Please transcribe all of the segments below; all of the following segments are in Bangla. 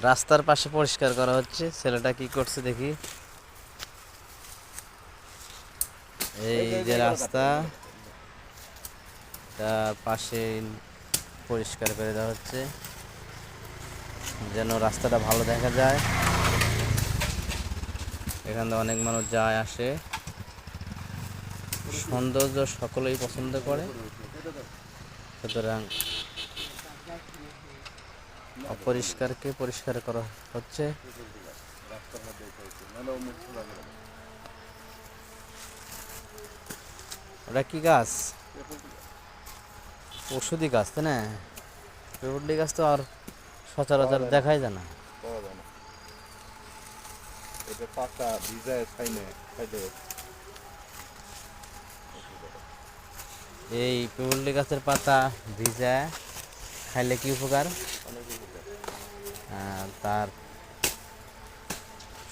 রাস্তার পাশে পরিষ্কার করা হচ্ছে। ছেলেটা কি করছে দেখি। এই যে রাস্তা, তার পাশে পরিষ্কার করে দেওয়া হচ্ছে যেন রাস্তাটা ভালো দেখা যায়। এখানে অনেক মানুষ যায় আসে, সৌন্দর্য সকলেই পছন্দ করে, সুতরাং অপরিষ্কারকে পরিষ্কার করা হচ্ছে। ওটা কি গাছ? ওষুধি গাছ, তাই না? ওষুধি গাছ তো আর সচরাচর দেখাই যায় না। এই পিপলি গাছের পাতা ভিজা খাইলে কি উপকার? তার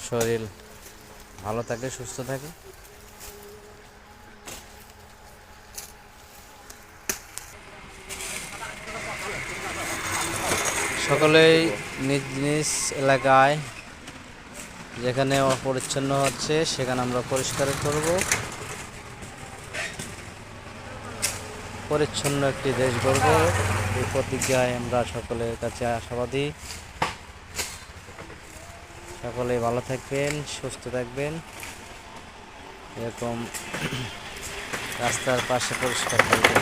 শরীর ভালো থাকে, সুস্থ থাকে। সকলেই নিজ নিজ এলাকায় যেখানে অপরিচ্ছন্ন হচ্ছে সেখানে আমরা পরিষ্কার করব। পরিচ্ছন্ন একটি দেশ গড়ব, এই প্রতিজ্ঞায় আমরা সকলের কাছে আশাবাদী। সকলেই ভালো থাকবেন, সুস্থ থাকবেন। এরকম রাস্তার পাশে পরিষ্কার করবেন।